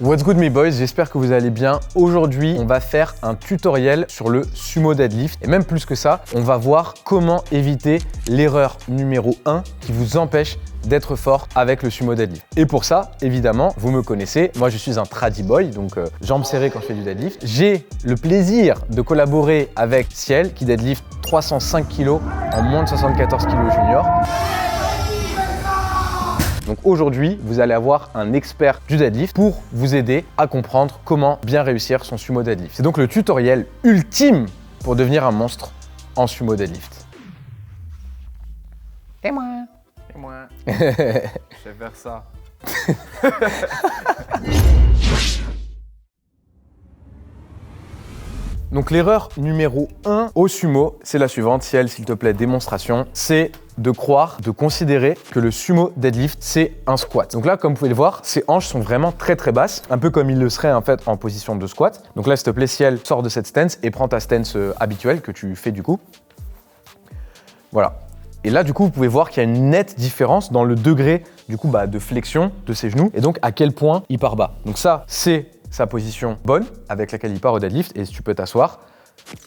What's good mes boys, j'espère que vous allez bien. Aujourd'hui, on va faire un tutoriel sur le sumo deadlift. Et même plus que ça, on va voir comment éviter l'erreur numéro 1 qui vous empêche d'être fort avec le sumo deadlift. Et pour ça, évidemment, vous me connaissez, moi je suis un tradi boy, donc jambes serrées quand je fais du deadlift. J'ai le plaisir de collaborer avec Ciel qui deadlift 305 kg en moins de 74 kg junior. Donc aujourd'hui, vous allez avoir un expert du deadlift pour vous aider à comprendre comment bien réussir son sumo deadlift. C'est donc le tutoriel ultime pour devenir un monstre en sumo deadlift. Et moi. Je vais faire ça. Donc l'erreur numéro 1 au sumo, c'est la suivante. Ciel, s'il te plaît, démonstration. C'est de croire, de considérer que le sumo deadlift, c'est un squat. Donc là, comme vous pouvez le voir, ses hanches sont vraiment très très basses, un peu comme il le serait en fait en position de squat. Donc là, s'il te plaît, Ciel, sors de cette stance et prends ta stance habituelle que tu fais du coup. Voilà. Et là, du coup, vous pouvez voir qu'il y a une nette différence dans le degré du coup, de flexion de ses genoux et donc à quel point il part bas. Donc ça, c'est sa position bonne avec laquelle il part au deadlift et si tu peux t'asseoir.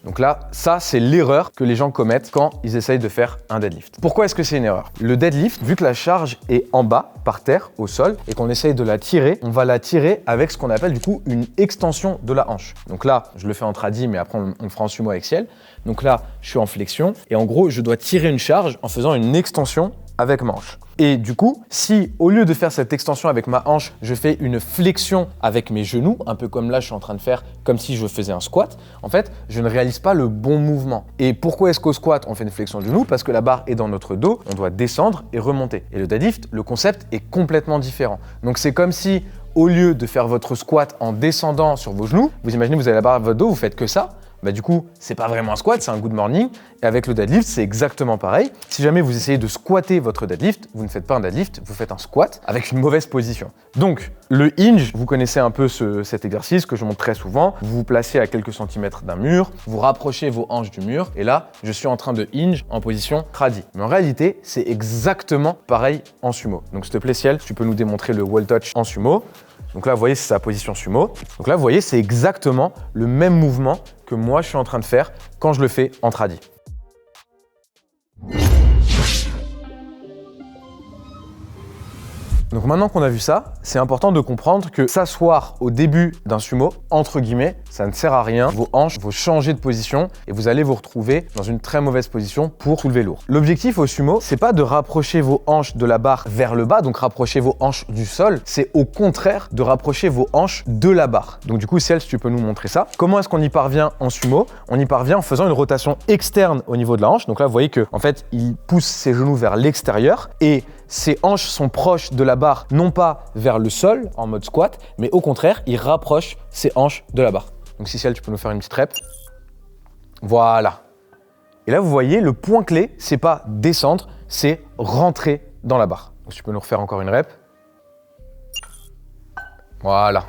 Donc là, ça, c'est l'erreur que les gens commettent quand ils essayent de faire un deadlift. Pourquoi est-ce que c'est une erreur? Le deadlift, vu que la charge est en bas, par terre, au sol, et qu'on essaye de la tirer, on va la tirer avec ce qu'on appelle du coup une extension de la hanche. Donc là, je le fais en tradi, mais après on le fera en sumo avec Ciel. Donc là, je suis en flexion, et en gros, je dois tirer une charge en faisant une extension avec ma hanche. Et du coup, si au lieu de faire cette extension avec ma hanche, je fais une flexion avec mes genoux, un peu comme là je suis en train de faire, comme si je faisais un squat, en fait, je ne réalise pas le bon mouvement. Et pourquoi est-ce qu'au squat, on fait une flexion de genoux? Parce que la barre est dans notre dos, on doit descendre et remonter. Et le deadlift, le concept est complètement différent. Donc c'est comme si, au lieu de faire votre squat en descendant sur vos genoux, vous imaginez, vous avez la barre à votre dos, vous faites que ça, du coup, c'est pas vraiment un squat, c'est un good morning. Et avec le deadlift, c'est exactement pareil. Si jamais vous essayez de squatter votre deadlift, vous ne faites pas un deadlift, vous faites un squat avec une mauvaise position. Donc, le hinge, vous connaissez un peu cet exercice que je montre très souvent. Vous vous placez à quelques centimètres d'un mur, vous rapprochez vos hanches du mur, et là, je suis en train de hinge en position tradi. Mais en réalité, c'est exactement pareil en sumo. Donc, s'il te plaît, Ciel, tu peux nous démontrer le wall touch en sumo. Donc là, vous voyez, c'est sa position sumo. Donc là, vous voyez, c'est exactement le même mouvement que moi, je suis en train de faire quand je le fais en tradi. Donc maintenant qu'on a vu ça, c'est important de comprendre que s'asseoir au début d'un sumo, entre guillemets, ça ne sert à rien. Vos hanches vont changer de position et vous allez vous retrouver dans une très mauvaise position pour soulever lourd. L'objectif au sumo, c'est pas de rapprocher vos hanches de la barre vers le bas, donc rapprocher vos hanches du sol, c'est au contraire de rapprocher vos hanches de la barre. Donc du coup, Ciel, si tu peux nous montrer ça. Comment est-ce qu'on y parvient en sumo? On y parvient en faisant une rotation externe au niveau de la hanche. Donc là, vous voyez que en fait, il pousse ses genoux vers l'extérieur et ses hanches sont proches de la barre, non pas vers le sol en mode squat, mais au contraire, il rapproche ses hanches de la barre. Donc si Ciel, tu peux nous faire une petite rep. Voilà. Et là, vous voyez, le point clé, c'est pas descendre, c'est rentrer dans la barre. Donc tu peux nous refaire encore une rep. Voilà.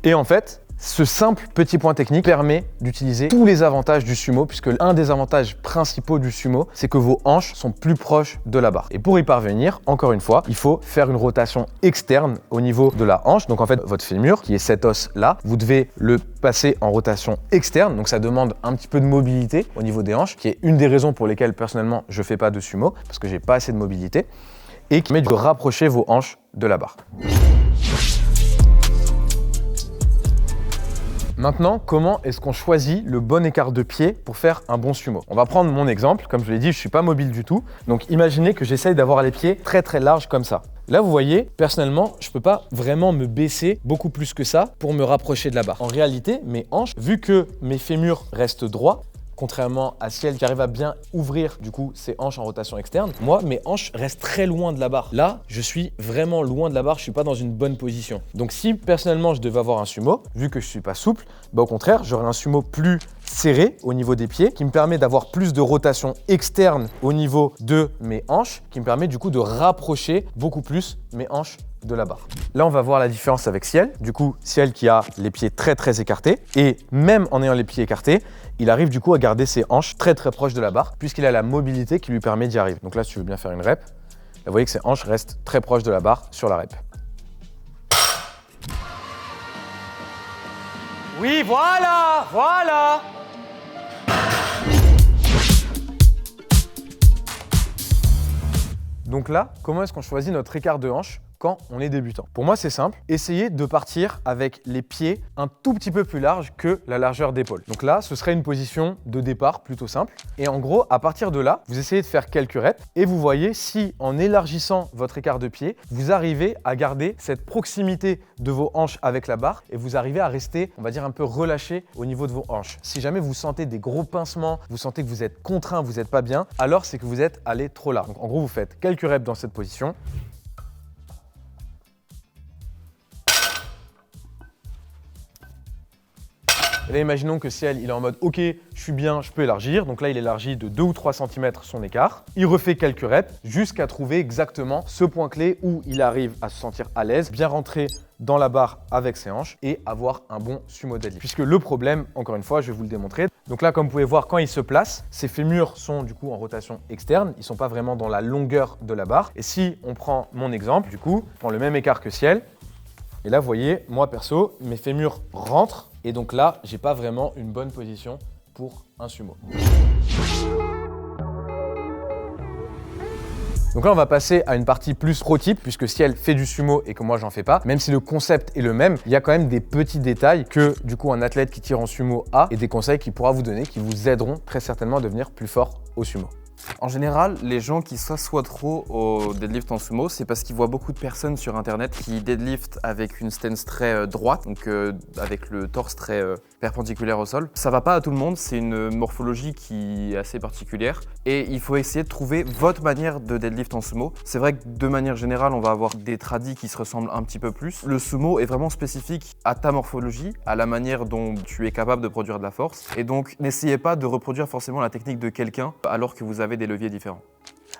Et en fait, ce simple petit point technique permet d'utiliser tous les avantages du sumo, puisque l'un des avantages principaux du sumo, c'est que vos hanches sont plus proches de la barre. Et pour y parvenir, encore une fois, il faut faire une rotation externe au niveau de la hanche. Donc en fait, votre fémur, qui est cet os-là, vous devez le passer en rotation externe. Donc ça demande un petit peu de mobilité au niveau des hanches, qui est une des raisons pour lesquelles personnellement, je ne fais pas de sumo, parce que j'ai pas assez de mobilité, et qui permet de rapprocher vos hanches de la barre. Maintenant, comment est-ce qu'on choisit le bon écart de pied pour faire un bon sumo? On va prendre mon exemple. Comme je l'ai dit, je ne suis pas mobile du tout. Donc imaginez que j'essaye d'avoir les pieds très très larges comme ça. Là, vous voyez, personnellement, je ne peux pas vraiment me baisser beaucoup plus que ça pour me rapprocher de la barre. En réalité, mes hanches, vu que mes fémurs restent droits, contrairement à Ciel qui arrive à bien ouvrir du coup ses hanches en rotation externe, moi mes hanches restent très loin de la barre. Là, je suis vraiment loin de la barre, je suis pas dans une bonne position. Donc si personnellement je devais avoir un sumo, vu que je suis pas souple, au contraire, j'aurais un sumo plus serré au niveau des pieds qui me permet d'avoir plus de rotation externe au niveau de mes hanches, qui me permet du coup de rapprocher beaucoup plus mes hanches de la barre. Là, on va voir la différence avec Ciel. Du coup, Ciel qui a les pieds très très écartés et même en ayant les pieds écartés, il arrive du coup à garder ses hanches très très proches de la barre puisqu'il a la mobilité qui lui permet d'y arriver. Donc là, si tu veux bien faire une rep, là, vous voyez que ses hanches restent très proches de la barre sur la rep. Oui, voilà, voilà. Donc là, comment est-ce qu'on choisit notre écart de hanche quand on est débutant? Pour moi, c'est simple. Essayez de partir avec les pieds un tout petit peu plus larges que la largeur d'épaule. Donc là, ce serait une position de départ plutôt simple. Et en gros, à partir de là, vous essayez de faire quelques reps et vous voyez si, en élargissant votre écart de pied, vous arrivez à garder cette proximité de vos hanches avec la barre et vous arrivez à rester, on va dire, un peu relâché au niveau de vos hanches. Si jamais vous sentez des gros pincements, vous sentez que vous êtes contraint, vous n'êtes pas bien, alors c'est que vous êtes allé trop large. Donc en gros, vous faites quelques reps dans cette position. Et là, imaginons que Ciel, il est en mode « Ok, je suis bien, je peux élargir ». Donc là, il élargit de 2 ou 3 cm son écart. Il refait quelques reps jusqu'à trouver exactement ce point clé où il arrive à se sentir à l'aise, bien rentrer dans la barre avec ses hanches et avoir un bon sumo deadlift. Puisque le problème, encore une fois, je vais vous le démontrer. Donc là, comme vous pouvez voir, quand il se place, ses fémurs sont du coup en rotation externe. Ils ne sont pas vraiment dans la longueur de la barre. Et si on prend mon exemple, du coup, je prends le même écart que Ciel. Et là, vous voyez, moi perso, mes fémurs rentrent. Et donc là, j'ai pas vraiment une bonne position pour un sumo. Donc là, on va passer à une partie plus pro-type, puisque Ciel fait du sumo et que moi, j'en fais pas. Même si le concept est le même, il y a quand même des petits détails que, du coup, un athlète qui tire en sumo a et des conseils qu'il pourra vous donner qui vous aideront très certainement à devenir plus fort au sumo. En général, les gens qui s'assoient trop au deadlift en sumo, c'est parce qu'ils voient beaucoup de personnes sur internet qui deadlift avec une stance très droite, donc avec le torse très perpendiculaire au sol. Ça va pas à tout le monde, c'est une morphologie qui est assez particulière et il faut essayer de trouver votre manière de deadlift en sumo. C'est vrai que de manière générale, on va avoir des tradis qui se ressemblent un petit peu plus. Le sumo est vraiment spécifique à ta morphologie, à la manière dont tu es capable de produire de la force et donc n'essayez pas de reproduire forcément la technique de quelqu'un alors que vous avez des leviers différents.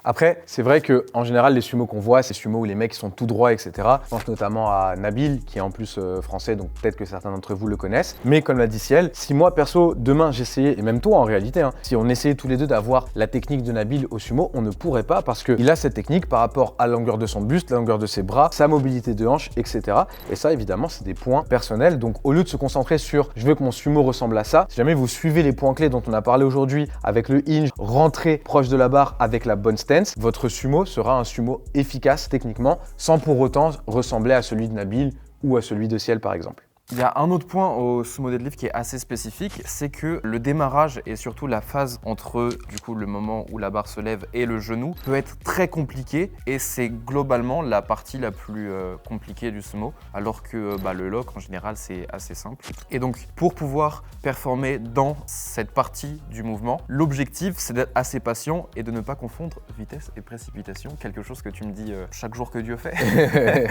Après, c'est vrai qu'en général, les sumos qu'on voit, c'est sumos où les mecs sont tout droits, etc. Je pense notamment à Nabil, qui est en plus français, donc peut-être que certains d'entre vous le connaissent. Mais comme l'a dit Ciel, si moi, perso, demain, j'essayais, et même toi en réalité, hein, si on essayait tous les deux d'avoir la technique de Nabil au sumo, on ne pourrait pas parce qu'il a cette technique par rapport à la longueur de son buste, la longueur de ses bras, sa mobilité de hanche, etc. Et ça, évidemment, c'est des points personnels. Donc, au lieu de se concentrer sur « je veux que mon sumo ressemble à ça », si jamais vous suivez les points clés dont on a parlé aujourd'hui avec le hinge, rentrer proche de la barre avec la bonne stance, votre sumo sera un sumo efficace techniquement sans pour autant ressembler à celui de Nabil ou à celui de Ciel par exemple. Il y a un autre point au sumo deadlift qui est assez spécifique, c'est que le démarrage et surtout la phase entre du coup le moment où la barre se lève et le genou peut être très compliqué et c'est globalement la partie la plus compliquée du sumo alors que le lock en général c'est assez simple. Et donc pour pouvoir performer dans cette partie du mouvement, l'objectif c'est d'être assez patient et de ne pas confondre vitesse et précipitation, quelque chose que tu me dis chaque jour que Dieu fait.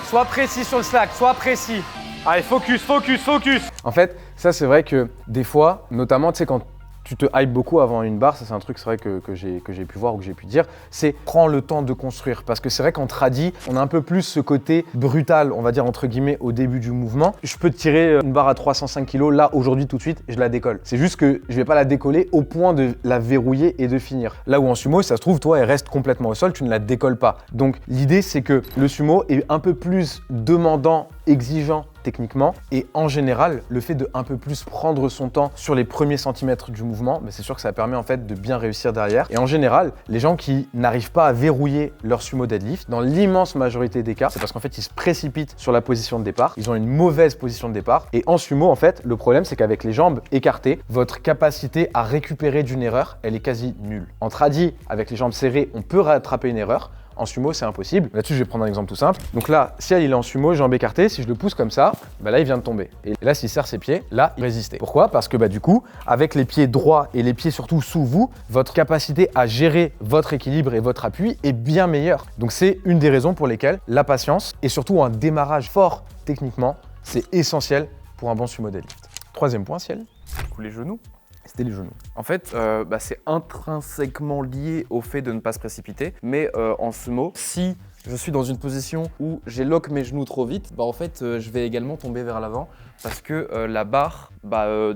Sois précis sur le slack, sois précis. Allez, focus, focus, focus. En fait, ça c'est vrai que des fois, notamment tu sais quand tu te hype beaucoup avant une barre, ça c'est un truc c'est vrai que j'ai pu voir ou que j'ai pu dire, c'est prends le temps de construire. Parce que c'est vrai qu'en tradi, on a un peu plus ce côté brutal, on va dire entre guillemets, au début du mouvement. Je peux te tirer une barre à 305 kg là, aujourd'hui, tout de suite, et je la décolle. C'est juste que je vais pas la décoller au point de la verrouiller et de finir. Là où en sumo, ça se trouve, toi, elle reste complètement au sol, tu ne la décolles pas. Donc l'idée c'est que le sumo est un peu plus demandant, exigeant techniquement et en général le fait de un peu plus prendre son temps sur les premiers centimètres du mouvement, c'est sûr que ça permet en fait de bien réussir derrière. Et en général, les gens qui n'arrivent pas à verrouiller leur sumo deadlift, dans l'immense majorité des cas, c'est parce qu'en fait ils se précipitent sur la position de départ, ils ont une mauvaise position de départ et en sumo en fait le problème c'est qu'avec les jambes écartées, votre capacité à récupérer d'une erreur elle est quasi nulle. En tradi, avec les jambes serrées, on peut rattraper une erreur. En sumo, c'est impossible. Là-dessus, je vais prendre un exemple tout simple. Donc là, si il est en sumo, jambes écartées, si je le pousse comme ça, là, il vient de tomber. Et là, s'il serre ses pieds, là, il résistait. Pourquoi? Parce que du coup, avec les pieds droits et les pieds surtout sous vous, votre capacité à gérer votre équilibre et votre appui est bien meilleure. Donc c'est une des raisons pour lesquelles la patience et surtout un démarrage fort techniquement, c'est essentiel pour un bon sumo deadlift. Troisième point, Ciel. Du coup, les genoux. C'était les genoux. En fait, c'est intrinsèquement lié au fait de ne pas se précipiter, mais en sumo, si je suis dans une position où j'ai lock mes genoux trop vite, bah en fait je vais également tomber vers l'avant parce que la barre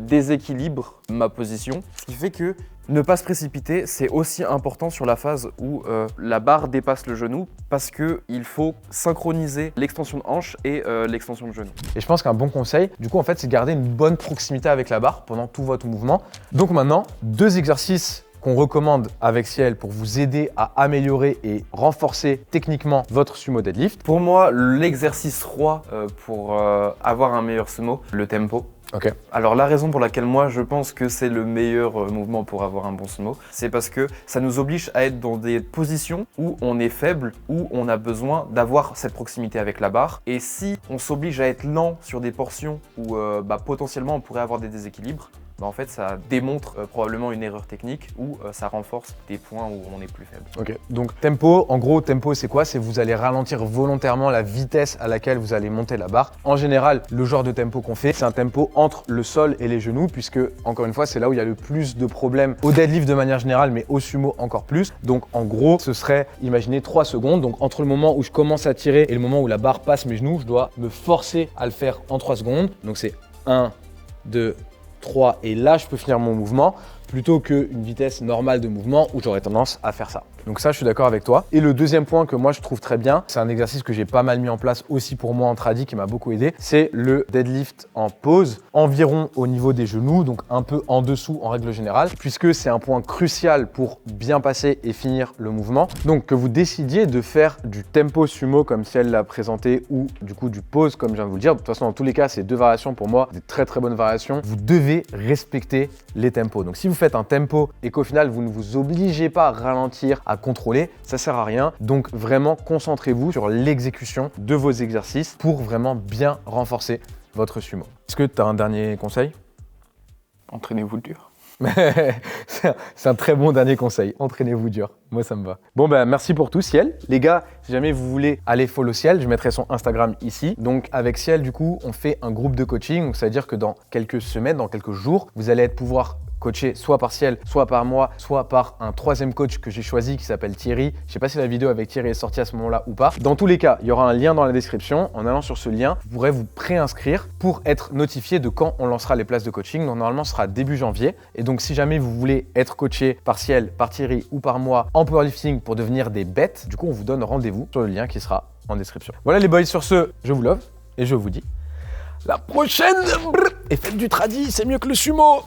déséquilibre ma position. Ce qui fait que ne pas se précipiter, c'est aussi important sur la phase où la barre dépasse le genou parce qu'il faut synchroniser l'extension de hanche et l'extension de genou. Et je pense qu'un bon conseil, du coup, en fait, c'est de garder une bonne proximité avec la barre pendant tout votre mouvement. Donc maintenant, 2 exercices qu'on recommande avec Ciel pour vous aider à améliorer et renforcer techniquement votre sumo deadlift. Pour moi, l'exercice roi pour avoir un meilleur sumo, le tempo. Ok. Alors la raison pour laquelle moi je pense que c'est le meilleur mouvement pour avoir un bon sumo, c'est parce que ça nous oblige à être dans des positions où on est faible, où on a besoin d'avoir cette proximité avec la barre. Et si on s'oblige à être lent sur des portions où potentiellement on pourrait avoir des déséquilibres, en fait ça démontre probablement une erreur technique ou ça renforce des points où on est plus faible. Ok, donc tempo, en gros tempo c'est quoi? C'est vous allez ralentir volontairement la vitesse à laquelle vous allez monter la barre. En général, le genre de tempo qu'on fait, c'est un tempo entre le sol et les genoux puisque, encore une fois, c'est là où il y a le plus de problèmes au deadlift de manière générale, mais au sumo encore plus. Donc en gros, ce serait, imaginez 3 secondes, donc entre le moment où je commence à tirer et le moment où la barre passe mes genoux, je dois me forcer à le faire en 3 secondes. Donc c'est 1, 2, 3 et là je peux finir mon mouvement plutôt qu'une vitesse normale de mouvement où j'aurais tendance à faire ça. Donc ça, je suis d'accord avec toi. Et le deuxième point que moi je trouve très bien, c'est un exercice que j'ai pas mal mis en place aussi pour moi en tradi qui m'a beaucoup aidé, c'est le deadlift en pause, environ au niveau des genoux, donc un peu en dessous en règle générale, puisque c'est un point crucial pour bien passer et finir le mouvement. Donc que vous décidiez de faire du tempo sumo comme si elle l'a présenté ou du coup du pause comme je viens de vous le dire. De toute façon, dans tous les cas, c'est 2 variations pour moi, des très bonnes variations. Vous devez respecter les tempos. Donc si vous faites un tempo et qu'au final vous ne vous obligez pas à ralentir, à contrôler, ça sert à rien. Donc vraiment concentrez-vous sur l'exécution de vos exercices pour vraiment bien renforcer votre sumo. Est-ce que tu as un dernier conseil? Entraînez-vous dur. C'est un très bon dernier conseil. Entraînez-vous dur. Moi, ça me va. Bon, merci pour tout, Ciel. Les gars, si jamais vous voulez aller follow Ciel, je mettrai son Instagram ici. Donc, avec Ciel, du coup, on fait un groupe de coaching. Donc, ça veut dire que dans quelques semaines, dans quelques jours, vous allez pouvoir coaché soit par Ciel, soit par moi, soit par un 3e coach que j'ai choisi qui s'appelle Thierry. Je sais pas si la vidéo avec Thierry est sortie à ce moment-là ou pas. Dans tous les cas, il y aura un lien dans la description. En allant sur ce lien, vous pourrez vous préinscrire pour être notifié de quand on lancera les places de coaching. Donc normalement, ce sera début janvier. Et donc si jamais vous voulez être coaché par Ciel, par Thierry ou par moi en powerlifting pour devenir des bêtes, du coup, on vous donne rendez-vous sur le lien qui sera en description. Voilà les boys, sur ce, je vous love et je vous dis la prochaine. Et faites du tradi, c'est mieux que le sumo.